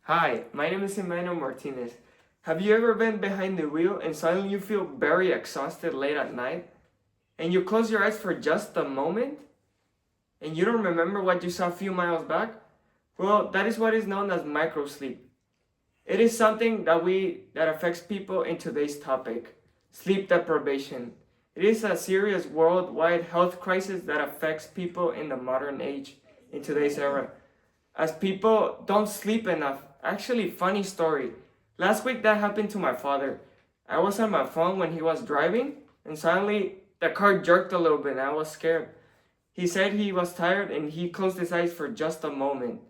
Hi, my name is Emmanuel Martinez. Have you ever been behind the wheel and suddenly you feel very exhausted late at night? And you close your eyes for just a moment? And you don't remember what you saw a few miles back? Well, that is what is known as microsleep. It is something that affects people in today's topic, sleep deprivation. It is a serious worldwide health crisis that affects people in the modern age, in today's era, as people don't sleep enough. Actually, funny story. Last week that happened to my father. I was on my phone when he was driving, and suddenly the car jerked a little bit and I was scared. He said he was tired and he closed his eyes for just a moment.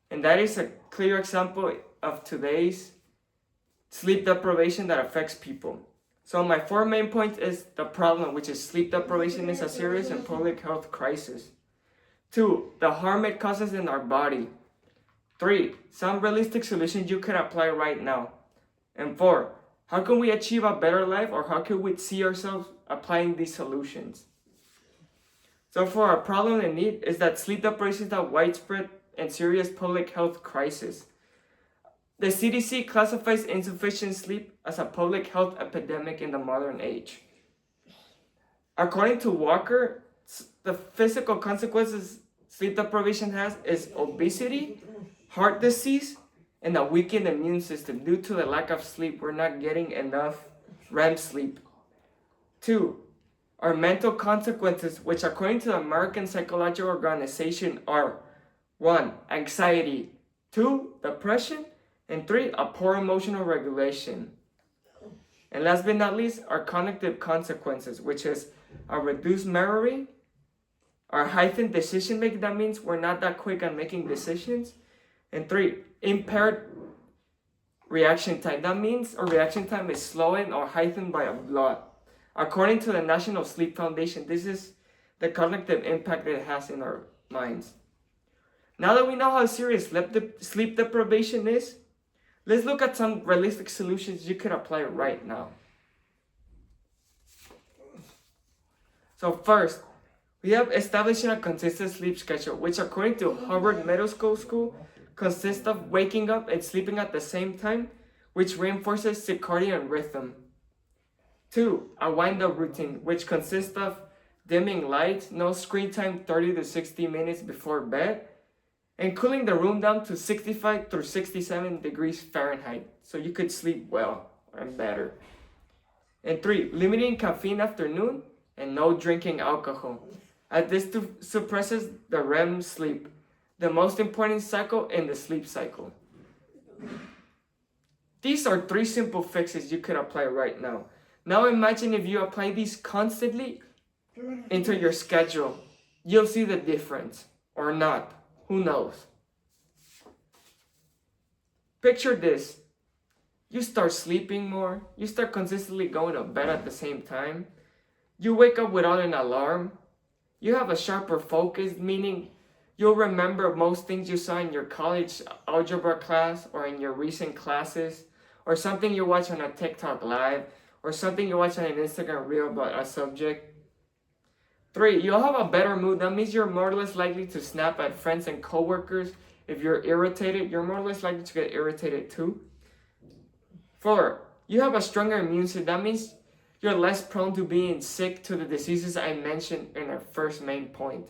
And that is a clear example of today's sleep deprivation that affects people. So my four main points is the problem, which is sleep deprivation is a serious and public health crisis. 2, the harm it causes in our body. 3, some realistic solutions you could apply right now. And 4, how can we achieve a better life, or how can we see ourselves applying these solutions? So for our problem and need is that sleep deprivation is a widespread and serious public health crisis. The CDC classifies insufficient sleep as a public health epidemic in the modern age. According to Walker, the physical consequences sleep deprivation has is obesity, heart disease, and a weakened immune system. Due to the lack of sleep, we're not getting enough REM sleep. 2, our mental consequences, which according to the American Psychological Organization are 1, anxiety, 2, depression, and 3, a poor emotional regulation. And last but not least, our cognitive consequences, which is a reduced memory, our heightened decision making. That means we're not that quick on making decisions. And 3, impaired reaction time. That means our reaction time is slowing or heightened by a lot. According to the National Sleep Foundation, this is the cognitive impact it has in our minds. Now that we know how serious sleep deprivation is, let's look at some realistic solutions you could apply right now. So first, we have establishing a consistent sleep schedule, which according to Harvard Medical School, consists of waking up and sleeping at the same time, which reinforces circadian rhythm. 2, a wind-up routine, which consists of dimming lights, no screen time 30 to 60 minutes before bed, and cooling the room down to 65 through 67 degrees Fahrenheit, so you could sleep well and better. And 3, limiting caffeine after noon and no drinking alcohol, as this suppresses the REM sleep, the most important cycle in the sleep cycle. These are 3 simple fixes you could apply right now. Now imagine if you apply these constantly into your schedule. You'll see the difference, or not. Who knows? Picture this. You start sleeping more. You start consistently going to bed at the same time. You wake up without an alarm. You have a sharper focus, meaning you'll remember most things you saw in your college algebra class or in your recent classes, or something you watch on a TikTok live, or something you watch on an Instagram reel about a subject. 3, you'll have a better mood. That means you're more or less likely to snap at friends and coworkers. If you're irritated, you're more or less likely to get irritated too. 4, you have a stronger immune system. That means you're less prone to being sick to the diseases I mentioned in our first main point.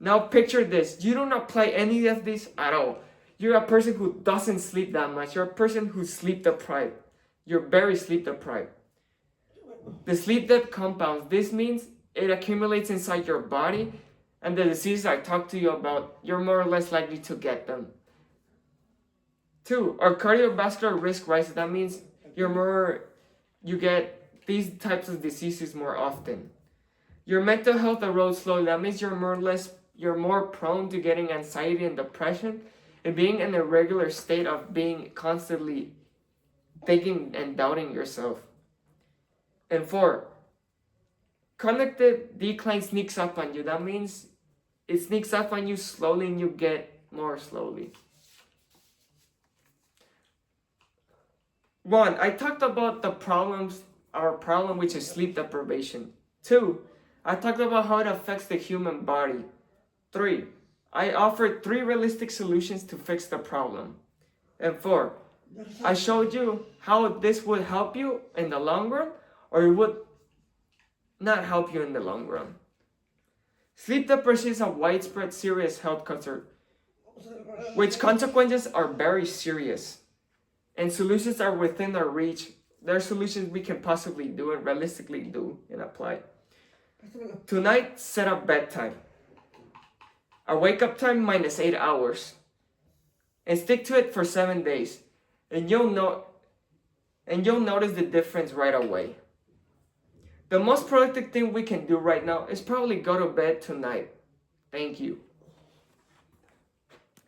Now picture this. You don't apply any of this at all. You're a person who doesn't sleep that much. You're a person who's sleep deprived. You're very sleep deprived. The sleep debt compounds. This means it accumulates inside your body, and the diseases I talked to you about, you're more or less likely to get them. 2, our cardiovascular risk rises. That means you get these types of diseases more often. Your mental health erodes slowly. That means you're more prone to getting anxiety and depression, and being in a regular state of being constantly thinking and doubting yourself. And 4, cognitive decline sneaks up on you. That means it sneaks up on you slowly and you get more slowly. 1, I talked about our problem, which is sleep deprivation. 2, I talked about how it affects the human body. 3, I offered 3 realistic solutions to fix the problem. And 4, I showed you how this would help you in the long run or it would not help you in the long run. Sleep deprivation is a widespread serious health concern, which consequences are very serious. And solutions are within our reach. There are solutions we can possibly do and realistically do and apply. Tonight, set up bedtime. A wake up time minus 8 hours. And stick to it for 7 days. And you'll notice the difference right away. The most productive thing we can do right now is probably go to bed tonight. Thank you.